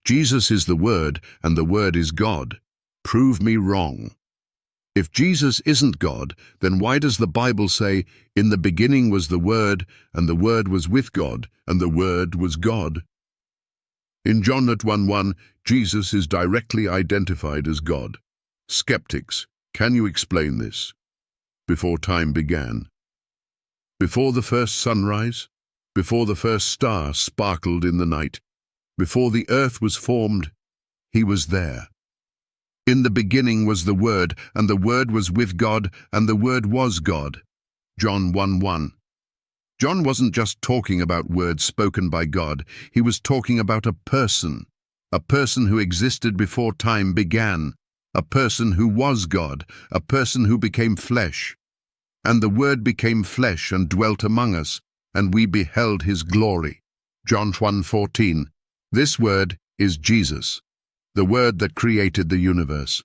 Jesus is the Word, and the Word is God. Prove me wrong. If Jesus isn't God, then why does the Bible say, "In the beginning was the Word, and the Word was with God, and the Word was God"? In John 1:1, Jesus is directly identified as God. Skeptics, can you explain this? Before time began. Before the first sunrise, before the first star sparkled in the night, before the earth was formed, he was there. In the beginning was the Word, and the Word was with God, and the Word was God. John 1:1. John wasn't just talking about words spoken by God, he was talking about a person who existed before time began, a person who was God, a person who became flesh. And the Word became flesh and dwelt among us, and we beheld his glory. John 1:14. This Word is Jesus, the Word that created the universe.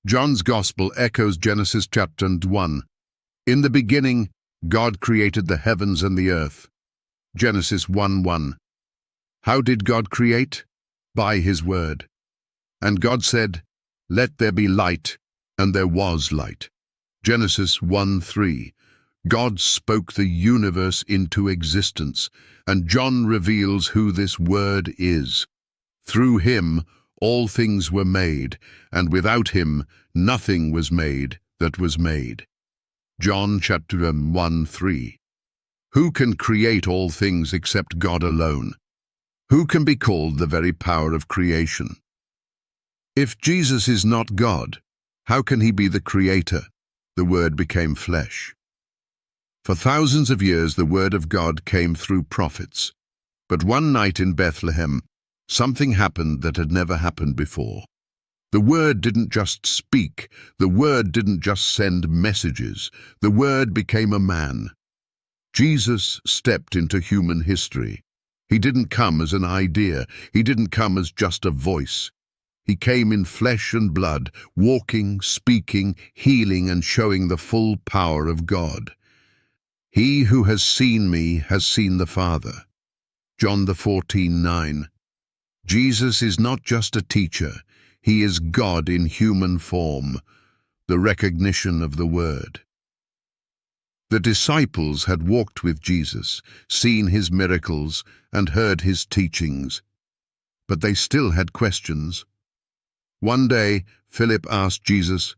John's Gospel echoes Genesis chapter 1. In the beginning, God created the heavens and the earth. Genesis 1:1. How did God create? By his Word. And God said, "Let there be light," and there was light. Genesis 1:3. God spoke the universe into existence, and John reveals who this Word is. Through him, all things were made, and without him, nothing was made that was made. John chapter 1:3. Who can create all things except God alone? Who can be called the very power of creation? If Jesus is not God, how can he be the Creator? The Word became flesh. For thousands of years, the Word of God came through prophets. But one night in Bethlehem, something happened that had never happened before. The Word didn't just speak. The Word didn't just send messages. The Word became a man. Jesus stepped into human history. He didn't come as an idea. He didn't come as just a voice. He came in flesh and blood, walking, speaking, healing, and showing the full power of God. He who has seen me has seen the Father. John 14:9. Jesus is not just a teacher. He is God in human form, the recognition of the Word. The disciples had walked with Jesus, seen his miracles, and heard his teachings, but they still had questions. One day, Philip asked Jesus,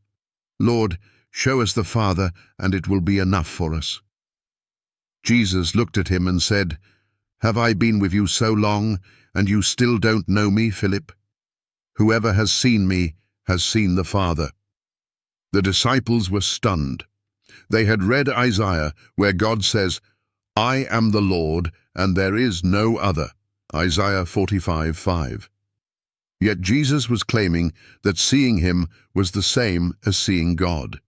"Lord, show us the Father, and it will be enough for us." Jesus looked at him and said, "Have I been with you so long, and you still don't know me, Philip? Whoever has seen me has seen the Father." The disciples were stunned. They had read Isaiah, where God says, "I am the Lord, and there is no other." Isaiah 45:5. Yet Jesus was claiming that seeing him was the same as seeing God.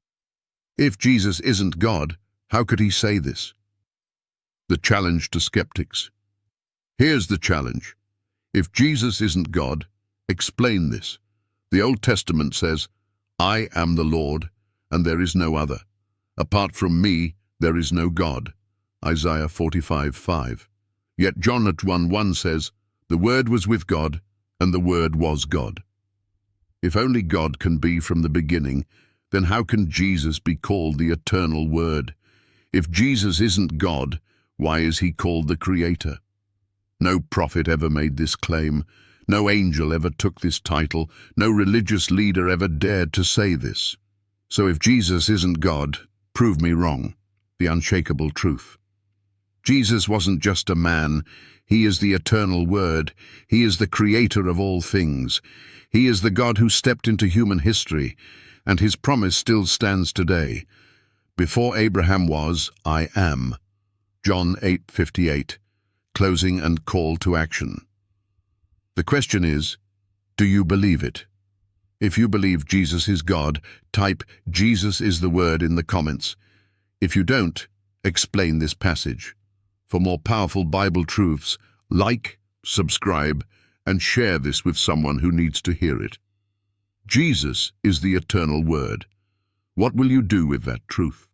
If Jesus isn't God, how could he say this? The challenge to skeptics. Here's the challenge. If Jesus isn't God, explain this. The Old Testament says, "I am the Lord, and there is no other. Apart from me, there is no God." Isaiah 45:5. Yet John 1:1 says, "The Word was with God, and the Word was God." If only God can be from the beginning, then how can Jesus be called the eternal Word? If Jesus isn't God, why is he called the Creator? No prophet ever made this claim. No angel ever took this title. No religious leader ever dared to say this. So if Jesus isn't God, prove me wrong. The unshakable truth. Jesus wasn't just a man. He is the eternal Word. He is the Creator of all things. He is the God who stepped into human history, and his promise still stands today. Before Abraham was, I am. John 8:58. Closing and call to action. The question is, do you believe it? If you believe Jesus is God, type "Jesus is the Word" in the comments. If you don't, explain this passage. For more powerful Bible truths, like, subscribe, and share this with someone who needs to hear it. Jesus is the eternal Word. What will you do with that truth?